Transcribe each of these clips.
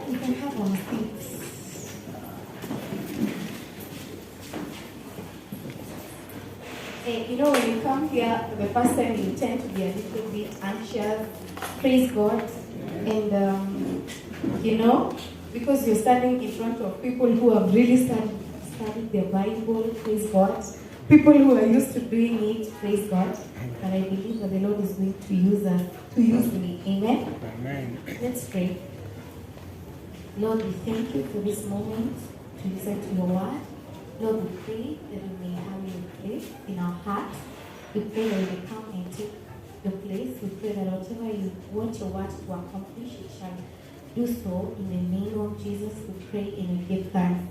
We can have our seats. You know, when you come here for the first time, you tend to be a little bit anxious. Praise God. And, you know, because you're standing in front of people who have really studied their Bible, praise God. People who are used to doing it, praise God. And I believe that the Lord is going to use me. Amen? Amen. Let's pray. Lord, we thank you for this moment to listen to your word. Lord, we pray that we may have your place in our hearts. We pray that you may come and take your place. We pray that whatever you want your word to accomplish, it shall do so. In the name of Jesus, we pray and we give thanks.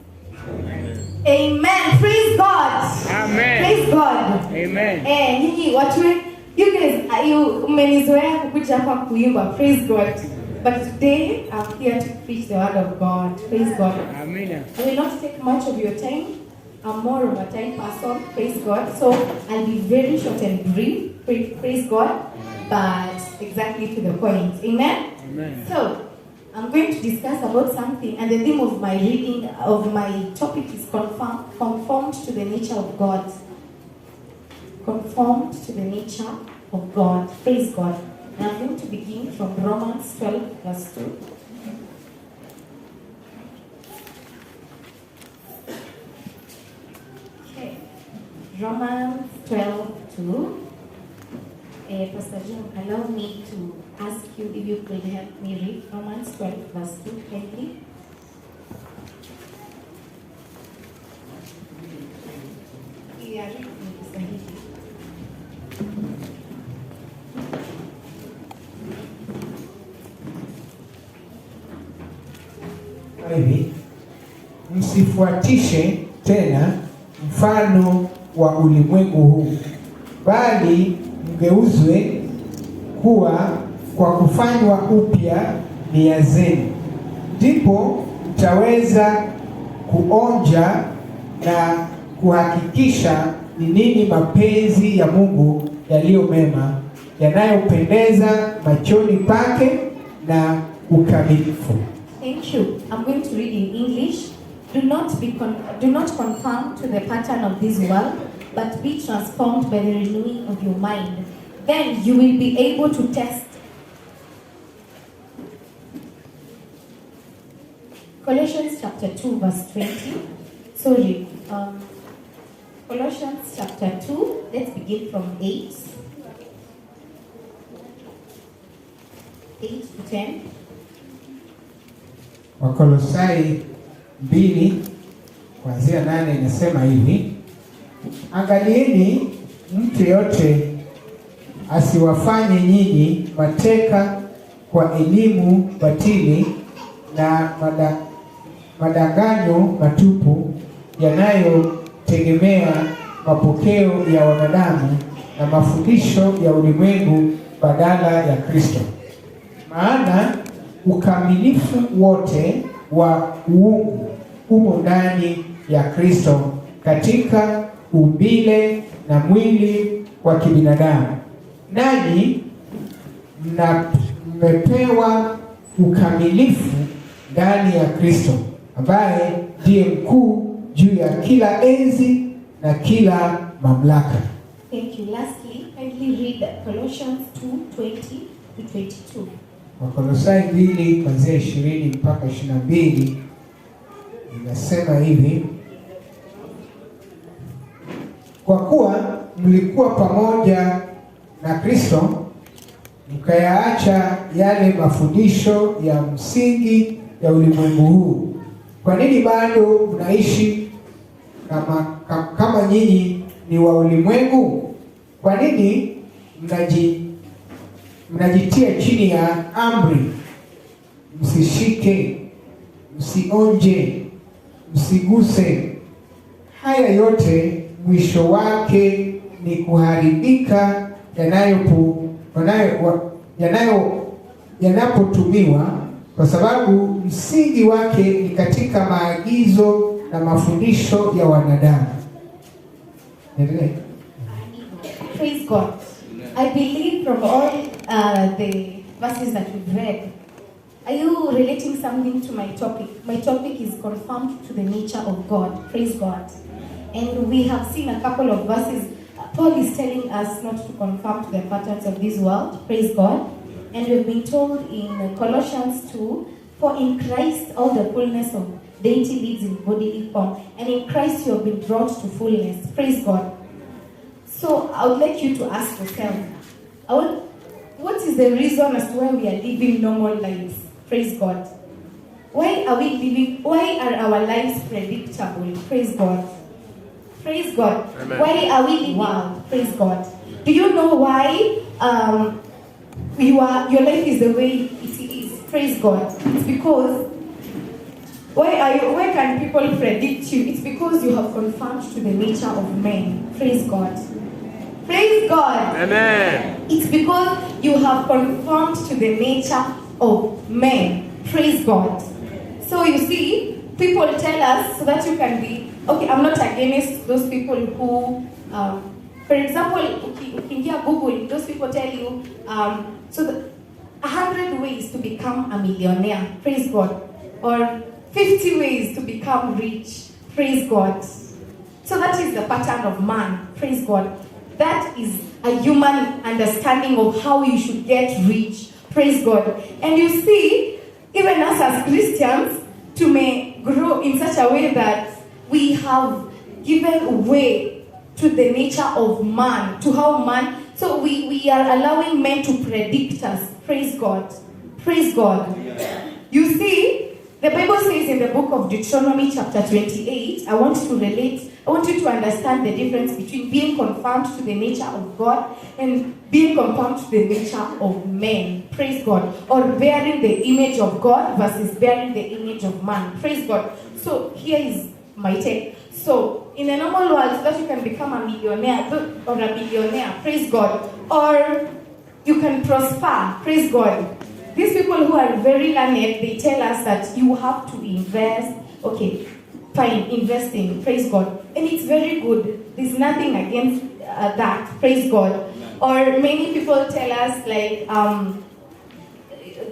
Amen. Amen. Praise God. Amen. Praise God. Amen. Nyinyi watu, you guys, mmenizoea kukuja hapa kuimba. Praise God. But today, I'm here to preach the word of God. Praise God. Amen. I will not take much of your time. I'm more of a time person. Praise God. So I'll be very short and brief. Praise God. But exactly to the point. Amen? Amen. So I'm going to discuss about something, and the theme of my reading of my topic is conformed to the nature of God. Conformed to the nature of God. Praise God. And I'm going to begin from Romans 12, verse 2. Okay. Romans 12, 2. Pastor John, allow me to ask you if you could help me read Romans 12, verse 2, kindly. Yeah, read me, hivi, msifuatishe tena mfano wa ulimwengu huu, bali mgeuzwe kuwa kwa kufanywa upya nia zenu, ndipo mtaweza kuonja na kuhakikisha ni nini mapenzi ya Mungu yaliyo mema, yanayopendeza machoni pake na ukamilifu. Thank you. I'm going to read in English. Do not conform to the pattern of this world, but be transformed by the renewing of your mind. Then you will be able to test. Colossians chapter 2, verse 20. Sorry. Colossians chapter 2. Let's begin from 8. 8 to 10. Wakolosai 2 kuanzia 8 inasema hivi: angalieni mtu yote asiwafanye nyinyi mateka kwa elimu batili na madanganyo matupu yanayotegemea mapokeo ya wanadamu na mafundisho ya ulimwengu badala ya Kristo. Maana ukamilifu wote wa uungu umo ndani ya Kristo katika umbile na mwili wa kibinadamu. Nanyi mmepewa ukamilifu ndani ya Kristo, ambaye ndiye mkuu juu ya kila enzi na kila mamlaka. Thank you. Lastly, kindly read Colossians 2:20 to 22. Wakolosai 2 kuanzia 20 mpaka 22 inasema hivi: kwa kuwa mlikuwa pamoja na Kristo, mkayaacha yale mafundisho ya msingi ya ulimwengu huu. Kwa nini bado mnaishi kama nyinyi ni wa ulimwengu? Kwa nini mnajitia chini ya amri: msishike, msionje, msiguse? Haya yote mwisho wake ni kuharibika yanapotumiwa, kwa sababu msingi wake ni katika maagizo na mafundisho ya wanadamu. Praise God. I believe from all the verses that we've read, Are you relating something to my topic? My topic is conformed to the nature of God. Praise God. And we have seen a couple of verses. Paul is telling us not to conform to the patterns of this world. Praise God. And we've been told in Colossians 2, for in Christ all the fullness of deity lives in bodily form. And in Christ you have been brought to fullness. Praise God. So I would like you to ask yourself, what is the reason as to why we are living normal lives? Praise God. Why are our lives predictable? Praise God. Praise God. Amen. Why are we living? Wow. Praise God. Do you know why your life is the way it is? Praise God. It's because why can people predict you? It's because you have conformed to the nature of men. Praise God. Praise God. Amen. It's because you have conformed to the nature of men. Praise God. So you see, people tell us so that you can be, okay, I'm not against those people who, for example, in Google, those people tell you, 100 ways to become a millionaire. Praise God. Or 50 ways to become rich. Praise God. So that is the pattern of man. Praise God. That is a human understanding of how you should get rich. Praise God. And you see, even us as Christians, to may grow in such a way that we have given way to the nature of man, to how man, so we are allowing men to predict us. Praise God. Praise God. You see, the Bible says in the book of Deuteronomy chapter 28, I want you to understand the difference between being conformed to the nature of God and being conformed to the nature of men. Praise God. Or bearing the image of God versus bearing the image of man. Praise God. So here is my take. So in a normal world, so that you can become a millionaire or a billionaire, praise God, or you can prosper, praise God. These people who are very learned, they tell us that you have to invest. Okay, fine, investing, praise God. And it's very good. There's nothing against that, praise God. Or many people tell us like,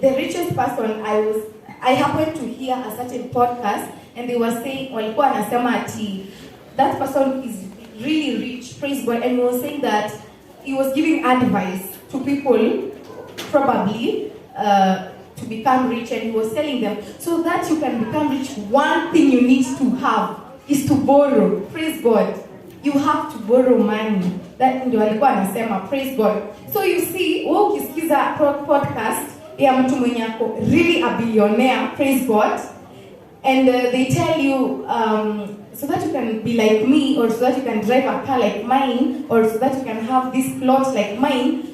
the richest person, I happened to hear a certain podcast and they were saying, walikuwa anasema ati, that person is really rich, praise God. And he was saying that he was giving advice to people, probably, to become rich, and he was telling them, so that you can become rich, one thing you need to have is to borrow. Praise God. You have to borrow money. That ndio alikuwa anasema, praise God. So you see, wewe ukisikiza podcast ya mtu mwenye ako really a billionaire, praise God, and they tell you so that you can be like me, or so that you can drive a car like mine, or so that you can have this plot like mine,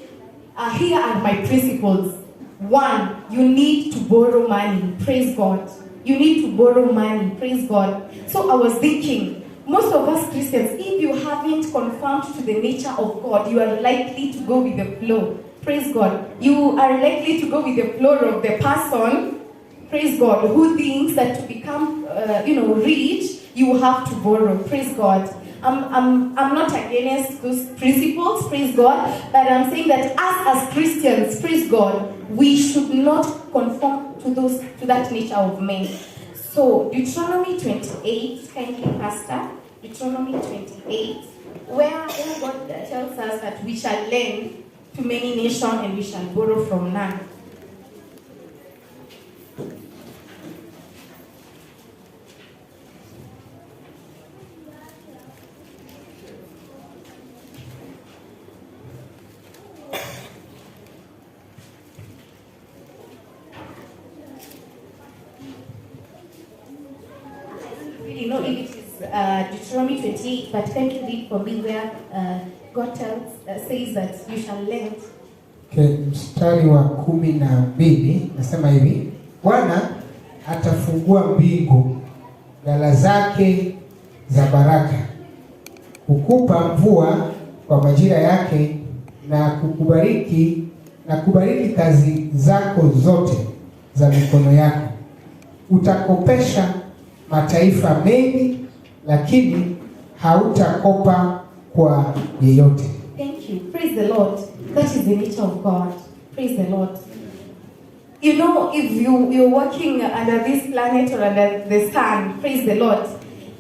here are my principles. 1, you need to borrow money. Praise God. You need to borrow money. Praise God. So I was thinking, most of us Christians, if you haven't conformed to the nature of God, you are likely to go with the flow. Praise God. You are likely to go with the flow of the person, praise God, who thinks that to become, rich, you have to borrow. Praise God. I'm not against those principles, praise God, but I'm saying that us as Christians, praise God, we should not conform to that nature of men. So Deuteronomy 28, kindly Pastor, Deuteronomy 28, where God tells us that we shall lend to many nations and we shall borrow from none. Know if it is Deuteronomy 28, but can you read for me where God says that you shall lend? Okay, mstari wa 12 nasema hivi, Bwana atafungua mbingu ghala zake za baraka, kukupa mvua kwa majira yake, na kukubariki kazi zako zote za mikono yako. Utakopesha mataifa mengi, lakini hautakopa kwa yeyote. Thank you. Praise the Lord. That is the nature of God. Praise the Lord. you know, if you're walking under this planet or under the sun, praise the Lord,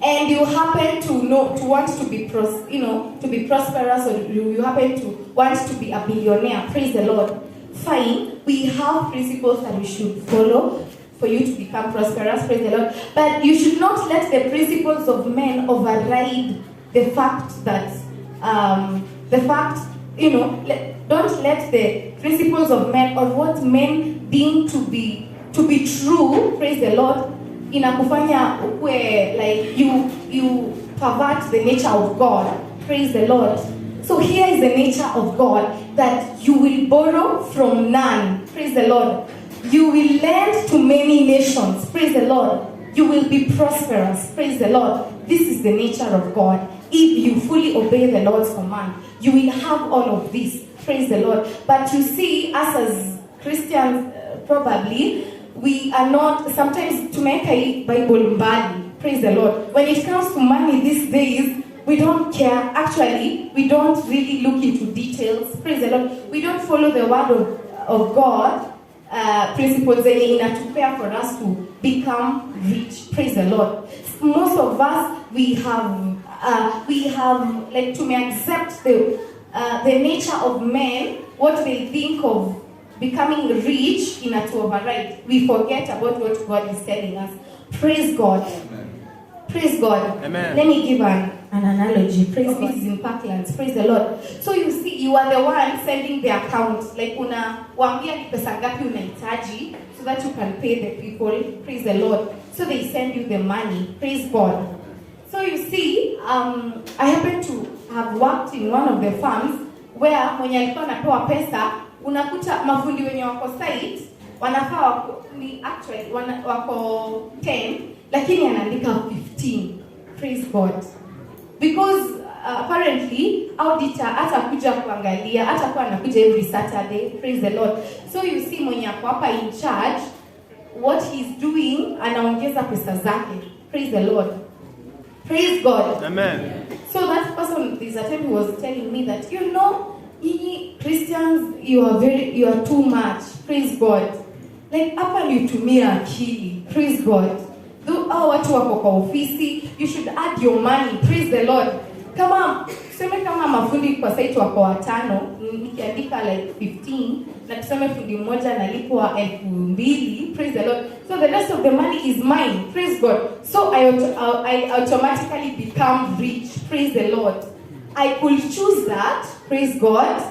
and you happen to want to be to be prosperous, or you happen to want to be a billionaire, praise the Lord, fine, we have principles that we should follow for you to become prosperous, praise the Lord. But you should not let the principles of men override the fact that don't let the principles of men or what men deem to be true, praise the Lord, inakufanya ukwe, like you pervert the nature of God, praise the Lord. So here is the nature of God, that you will borrow from none, praise the Lord. You will lend to many nations, praise the Lord. You will be prosperous, praise the Lord. This is the nature of God. If you fully obey the Lord's command, you will have all of this, praise the Lord. But you see, us as Christians, probably, we are not, sometimes tumeka Bible mbali, praise the Lord. When it comes to money these days, we don't care. Actually, we don't really look into details, praise the Lord. We don't follow the word of God, principles inatupea for us to become rich, praise the Lord. Most of us, we have like to accept the nature of men, what they think of becoming rich in a to override. We forget about what God is telling us. Praise God. Amen. Praise God. Amen. Let me give an analogy. Praise God. This is in Parklands. Praise the Lord. So you see, you are the one sending the account. Like wambia ni pesa ngapi unahitaji, so that you can pay the people. Praise the Lord. So they send you the money. Praise God. So you see, I happen to have worked in one of the farms where mwenye alikuwa anapewa pesa, unakuta mafundi wenye wako site wanafaa wako 10, lakini anaandika 15. Praise God. Because apparently auditor atakuja kuangalia, atakuwa anakuja every Saturday. Praise the Lord. So you see, mwenye ako hapa in charge, what he's doing, anaongeza pesa zake. Praise the Lord. Praise God. Amen. So that person, this attempt, was telling me that, you know, Christians, you are too much. Praise God. Like, hapa nitumia akili. Praise God. Though watu wako kwa ofisi, you should add your money. Praise the Lord. Kama mafundi kwa site wako 5, nikiandika like 15, na tuseme fundi mmoja analipwa 2,000. Praise the Lord. So the rest of the money is mine. Praise God. So I automatically become rich. Praise the Lord. I could choose that. Praise God.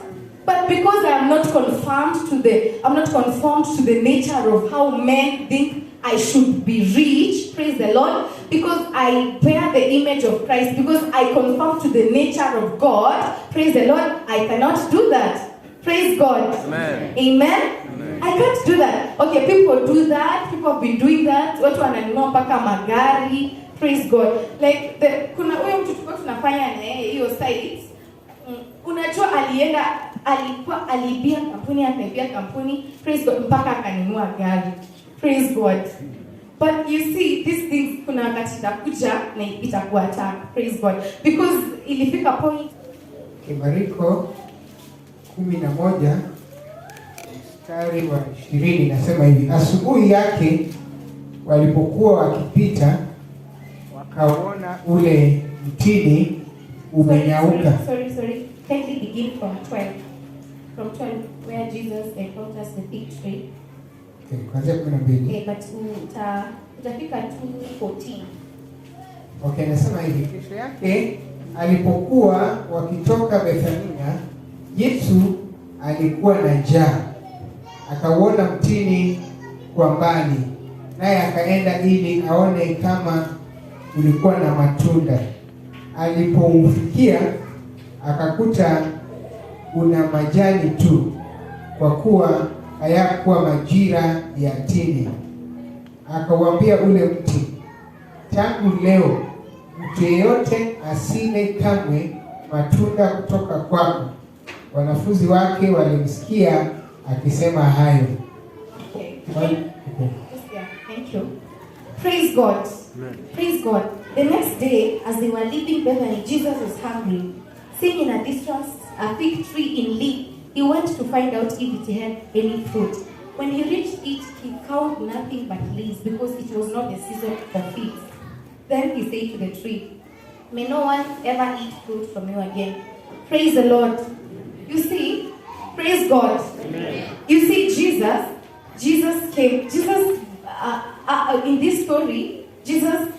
But because I am not conformed to the nature of how men think I should be rich, praise the Lord, because I bear the image of Christ, because I conform to the nature of God, praise the Lord, I cannot do that. Praise God. Amen. Amen. Amen. I can't do that. Okay, people do that. People have been doing that. Watu wananunua mpaka magari. Praise God. Like kuna huyo mtu tulikuwa tunafanya na yeye hiyo site. Unajua alibia kampuni, praise God, mpaka akanunua gari. Praise God. But you see, these things kuna wakati itakuja na itakuwa attack. Praise God. Because ilifika point. Marko 11 mstari wa 20 nasema hivi: asubuhi yake walipokuwa wakipita wakaona ule mtini umenyauka. Sorry. Can we begin from 12? From 12, where Jesus encounters the fig tree. Okay, kwanza 12. Okay, but utafika 2:14. Okay, nasema hivi: kesho yake alipokuwa wakitoka Bethania, Yesu alikuwa na njaa. Akauona mtini kwa mbali, naye akaenda ili aone kama ulikuwa na matunda. Alipoufikia akakuta una majani tu, kwa kuwa hayakuwa majira ya tini. Akauambia ule mti, tangu leo mtu yeyote asile kamwe matunda kutoka kwako. Wanafunzi wake walimsikia akisema hayo. Okay. Thank you. Praise God. Amen. Praise God. The next day, as they were leaving Bethany, Jesus was hungry. Seeing in a distance a fig tree in leaf, he went to find out if it had any fruit. When he reached it, he found nothing but leaves because it was not the season for figs. Then he said to the tree, may no one ever eat fruit from you again. Praise the Lord. You see, praise God. Amen. You see, Jesus came. In this story, Jesus,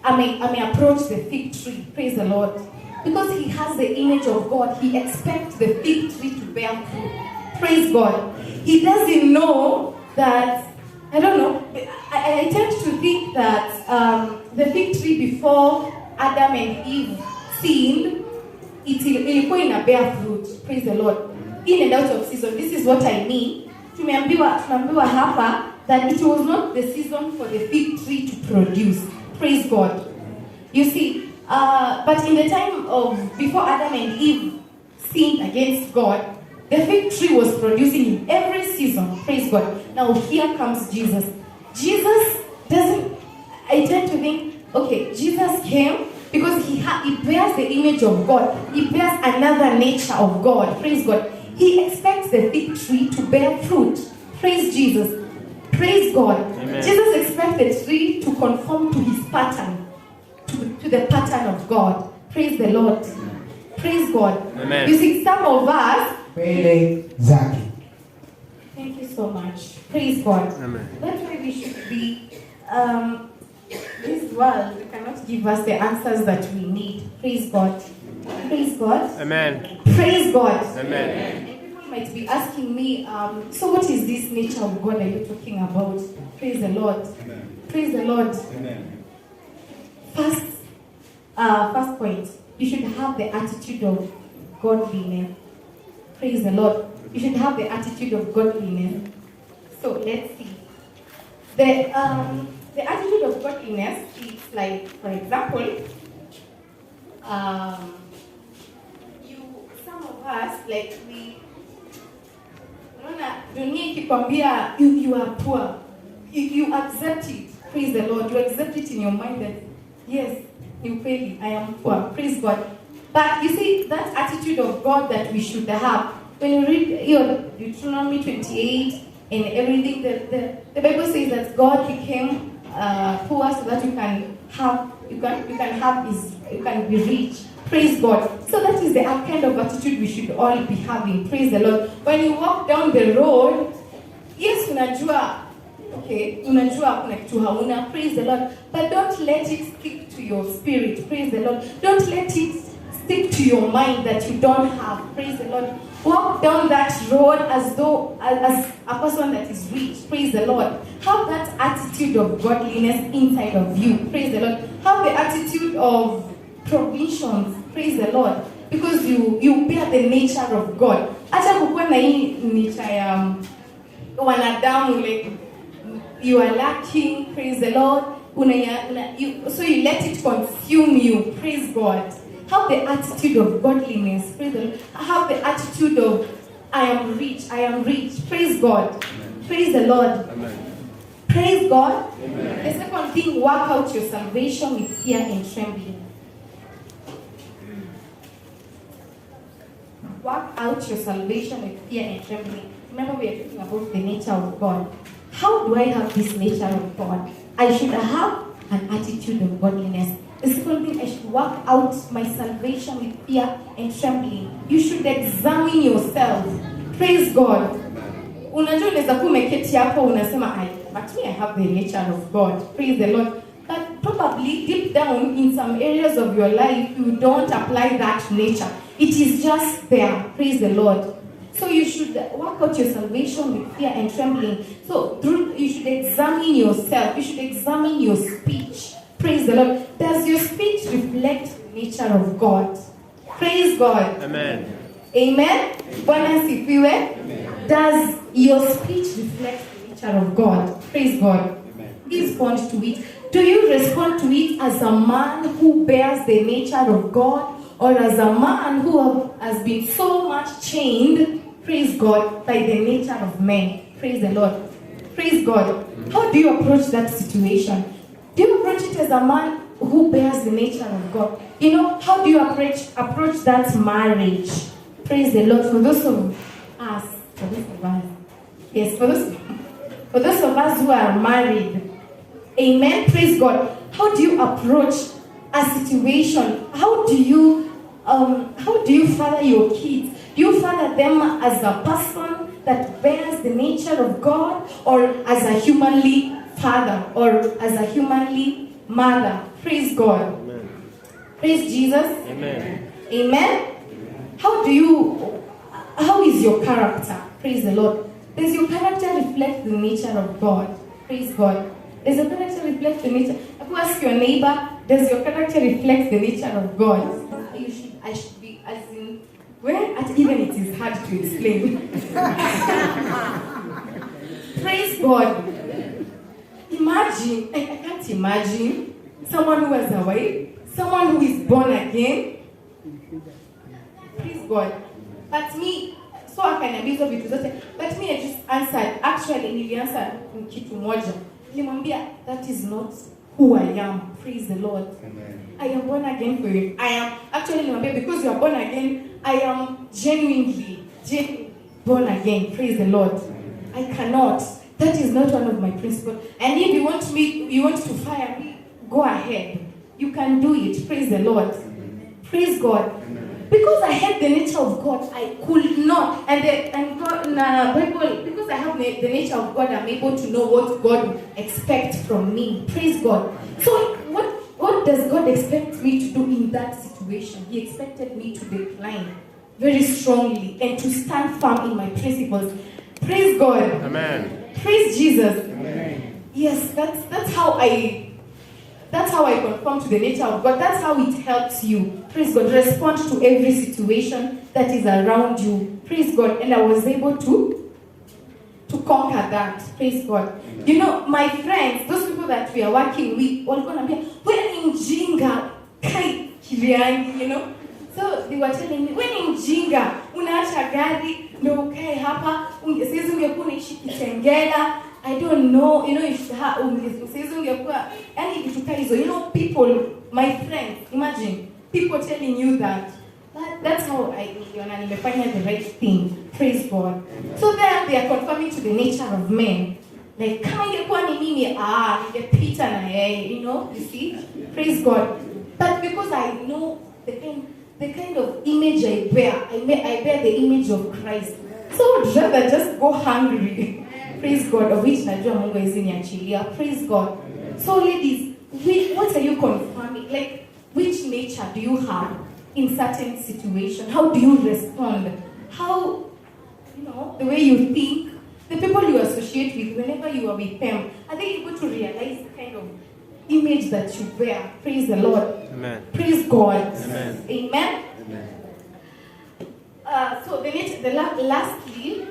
I may approach the fig tree. Praise the Lord. Because he has the image of God, he expects the fig tree to bear fruit. Praise God. He doesn't know that, I don't know, I tend to think that the fig tree before Adam and Eve sinned, ilikuwa ina bear fruit. Praise the Lord. In and out of season. This is what I mean. Tumeambiwa hapa that it was not the season for the fig tree to produce. Praise God. You see, but in the time of before Adam and Eve sinned against God, the fig tree was producing in every season. Praise God. Now here comes Jesus. Jesus doesn't, I tend to think, okay, Jesus came because he bears the image of God. He bears another nature of God. Praise God. He expects the fig tree to bear fruit. Praise Jesus. Praise God. Amen. Jesus expects the tree to conform to his pattern, to the pattern of God. Praise the Lord. Praise God. Amen. You see, some of us. Thank you so much. Praise God. Amen. That's why we should be. This world cannot give us the answers that we need. Praise God. Praise God. Amen. Praise God. Amen. And people might be asking me, so what is this nature of God that you're talking about? Praise the Lord. Amen. Praise the Lord. Amen. First point, you should have the attitude of godliness. Praise the Lord. You should have the attitude of godliness. So let's see. The attitude of godliness is like, for example, some of us, like you are poor. You accept it. Praise the Lord. You accept it in your mind that, yes, I am poor. Praise God. But you see, that attitude of God that we should have, when you read Deuteronomy 28 and everything, the Bible says that God became poor so that you can be rich. Praise God. So that is the kind of attitude we should all be having. Praise the Lord. When you walk down the road, yes, unajua kuna kitu hauna. Praise the Lord. But don't let it stick to your spirit. Praise the Lord. Don't let it stick to your mind that you don't have. Praise the Lord. Walk down that road as a person that is rich. Praise the Lord. Have that attitude of godliness inside of you. Praise the Lord. Have the attitude of provisions. Praise the Lord. Because you bear the nature of God. Acha kukua na hii nature ya wanadamu, like you are lacking. Praise the Lord. So you let it consume you. Praise God. Have the attitude of godliness. Praise the Lord. Have the attitude of I am rich. I am rich. Praise God. Amen. Praise the Lord. Amen. Praise God. Amen. The second thing, work out your salvation with fear and trembling. Work out your salvation with fear and trembling. Remember, we are talking about the nature of God. How do I have this nature of God? I should have an attitude of godliness. The second thing, I should work out my salvation with fear and trembling. You should examine yourself. Praise God. Unajua unaweza kuwa umeketi hapo unasema but me I have the nature of God. Praise the Lord. But probably deep down in some areas of your life you don't apply that nature. It is just there. Praise the Lord. So you should work out your salvation with fear and trembling. So you should examine yourself. You should examine your speech. Praise the Lord. Does your speech reflect the nature of God? Praise God. Amen. Amen. Bwana sifiwe. Does your speech reflect the nature of God? Praise God. Amen. Respond to it. Do you respond to it as a man who bears the nature of God, or as a man who has been so much chained, praise God, by the nature of men? Praise the Lord. Praise God. How do you approach that situation? Do you approach it as a man who bears the nature of God? You know, how do you approach that marriage? Praise the Lord. For those of us, yes, for those For those of us who are married, amen, praise God. How do you approach a situation? How do you father your kids? Do you father them as a person that bears the nature of God, or as a humanly father, or as a humanly mother? Praise God. Amen. Praise Jesus. Amen. Amen. How is your character? Praise the Lord. Does your character reflect the nature of God? Praise God. Does your character reflect the nature? If you ask your neighbor, does your character reflect the nature of God? I should be as in, even it is hard to explain. Praise God. Imagine, I can't imagine someone who has a wife, someone who is born again. Praise God. But me, so akaniambia vitu zote, but me I just answered. Actually, nilianza kitu moja. Nilimwambia, that is not who I am. Praise the Lord. Amen. I am born again for you. I am actually nilimwambia, because you are born again, I am genuinely born again. Praise the Lord. I cannot. That is not one of my principles. And if you want to fire me, go ahead. You can do it. Praise the Lord. Praise God. Because I had the nature of God, I could not. And God, in the Bible, because I have the nature of God, I'm able to know what God expects from me. Praise God. So what does God expect me to do in that situation? He expected me to decline very strongly and to stand firm in my principles. Praise God. Amen. Praise Jesus. Amen. Yes, that's how I conform to the nature of God. That's how it helps you. Praise God. Respond to every situation that is around you. Praise God. And I was able to conquer that. Praise God. Amen. You know, my friends, those people that we are working with, walikuwa wanambia, wewe ni mjinga, kai kiliani, you know. So they were telling me, wewe ni mjinga, unaacha gari ndio ukae hapa, sisi ungekuwa unaishi Kitengela. I don't know, you know, if you know, people, my friends, imagine, people telling you that. That's how I find the right thing. Praise God. So then they are conforming to the nature of men. Like, kama ingekuwa ni mimi, ningepita na yeye, you know, you see? Praise God. But because I know the kind of image I bear, I bear the image of Christ. So I would rather just go hungry. Praise God, of which najua Mungu iziniachilia. Praise God. So ladies, what are you confirming? Like, which nature do you have in certain situation? How do you respond? How, you know, the way you think, the people you associate with, whenever you are with them, are they able to realize the kind of image that you bear? Praise the Lord. Amen. Praise God. Amen. Amen. Amen. So lastly,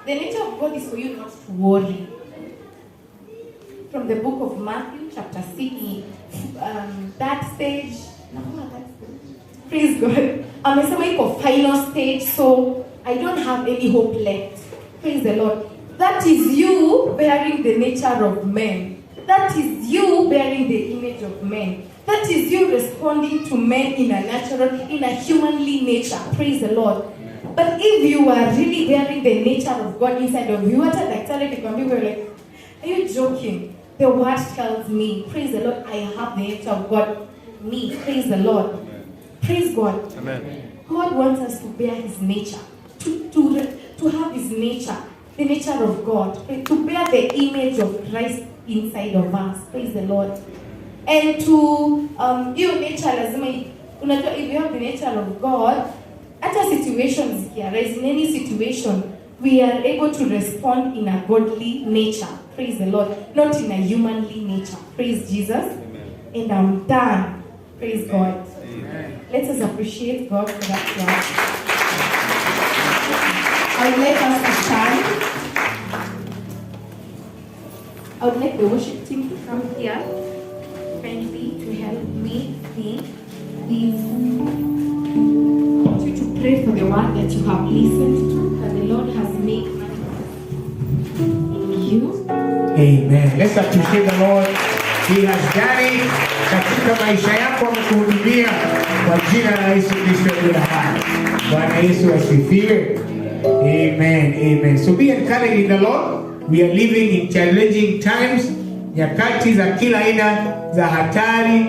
the nature of God is for you not to worry. From the book of Matthew, chapter 6, that stage. Praise God. I'm a final stage, so I don't have any hope left. Praise the Lord. That is you bearing the nature of men. That is you bearing the image of men. That is you responding to men in a natural, in a humanly nature. Praise the Lord. But if you are really bearing the nature of God inside of you, what people are like, are you joking? The word tells me, praise the Lord, I have the nature of God. Me, praise the Lord. Amen. Praise God. Amen. God wants us to bear His nature, to have His nature, the nature of God, to bear the image of Christ inside of us. Praise the Lord. And to your nature, if you have the nature of God, at situations arise, in any situation, we are able to respond in a godly nature. Praise the Lord. Not in a humanly nature. Praise Jesus. Amen. And I'm done. Praise God. Amen. Let us appreciate God for that word. I would like us to stand. I would like the worship team to come here, friendly, to help me sing. Please. I want you to pray for the word that you have listened to, that the Lord has made in you. Amen. Let's appreciate the Lord. He has done it. Katika maisha yako amekuhudumia kwa jina la Yesu Kristo aliye hai. Bwana Yesu asifiwe. Amen. Amen. So be encouraged in the Lord. We are living in challenging times, nyakati za kila aina za hatari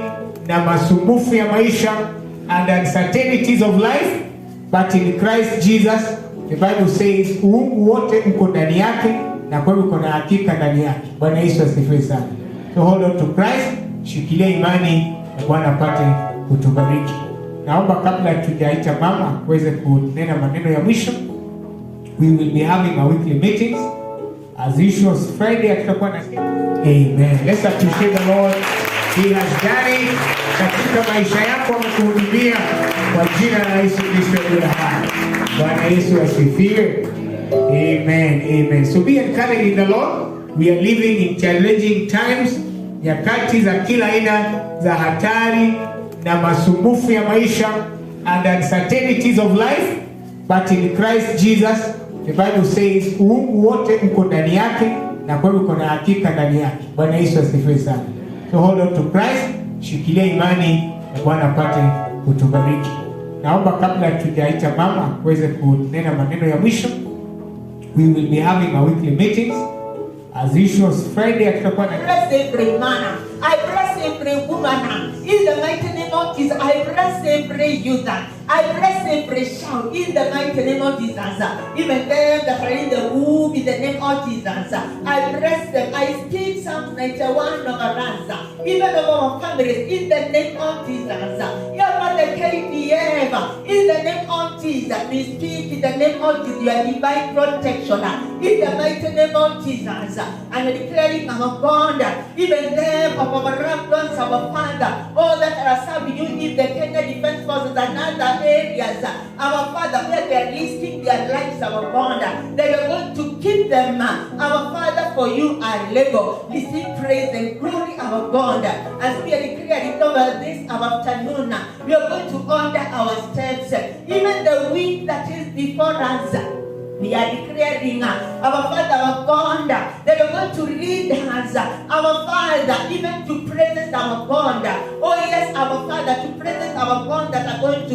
na masumbufu ya maisha and uncertainties of life, but in Christ Jesus, the Bible says, uungu wote mko ndani yake na kwa hivyo kuna hakika ndani yake. Bwana Yesu asifiwe sana. So hold on to Christ, shikilia imani na Bwana apate kutubariki. Naomba kabla tujaita mama uweze kunena maneno ya mwisho. We will be having a weekly meetings. As usual, Friday tutakuwa na Amen. Let's appreciate the Lord. He has done it. Katika maisha yako amekuhudumia kwa jina la Yesu Kristo aliye hai. Bwana Yesu asifiwe. Amen. Amen. So be encouraged in the Lord. We are living in challenging times, nyakati za kila aina za hatari na masumbufu ya maisha and uncertainties of life, but in Christ Jesus, the Bible says, uungu wote mko ndani yake na kwa hivyo kuna hakika ndani yake. Bwana Yesu asifiwe sana. So hold on to Christ, shikilia imani na Bwana apate kutubariki. Naomba kabla tujaita mama uweze kunena maneno ya mwisho. We will be having a weekly meetings. As usual, Friday tutakuwa na bless every man. I bless every woman. In the mighty name of Jesus, I bless every youth. I bless every child in the mighty name of Jesus. Even them that are in the womb, in the name of Jesus. I bless them. I speak Psalm 91 over us. Even over our families, in the name of Jesus. Your mother KPM, in the name of Jesus. We speak in the name of Jesus, your divine protection. In the mighty name of Jesus. And declaring our God, even them of our loved ones, our Father, all that are serving you in the Kenya Defense Forces and other areas, our Father, where they are risking their lives, our God, that you are going to keep them, our Father, for you are labor. Receive praise and glory, our God. As we are declaring over this our afternoon, we are going to order our steps, even the week that is before us. We are declaring, our Father, our God, that are going to lead us, our Father, even to presence our God. Oh yes, our Father, to presence our God that are going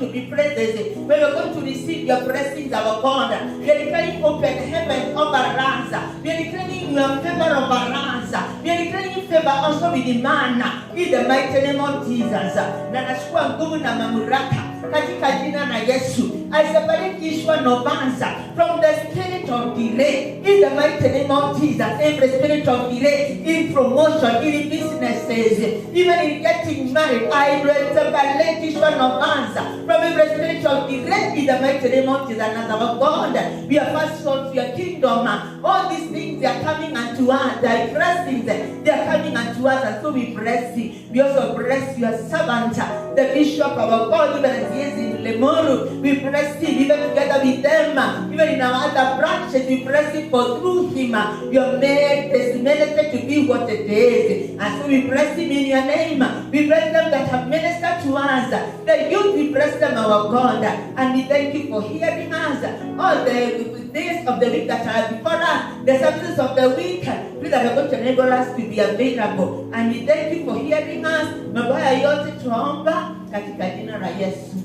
to be present. We are going to receive your blessings, our God. We are declaring open heaven over us. We are declaring your favor over us. We are declaring favor also with the man in the mighty name of Jesus. Na nashukua nguvu na mamlaka katika jina la Yesu. I separate each one of us from the spirit of delay in the mighty name of Jesus. Every spirit of delay in promotion, in businesses, even in getting married, I separate each one of us from every spirit of delay in the mighty name of Jesus. And as our God, we are first sought to your kingdom. All these things, they are coming unto us. They are blessings, they are coming unto us. And so we bless you. We also bless your servant, the bishop of our God, even as he is in Lemoru. We bless him, even together with them, even in our other branches. We bless him for through him you have made this ministry to be what it is. And so we bless him in your name. We bless them that have ministered to us. The youth, we bless them, our God. And we thank you for hearing us all the days of the week that are before us, the services of the week. Please that are going to enable us to be available. And we thank you for hearing us. Mabaya yote tuomba katika jina la Yesu.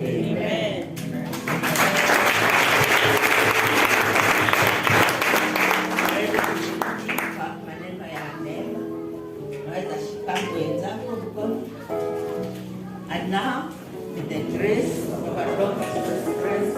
Amen. Maneno ya neema. Naweza shika wenzako mkono. And now, with the grace of our Lord Jesus Christ,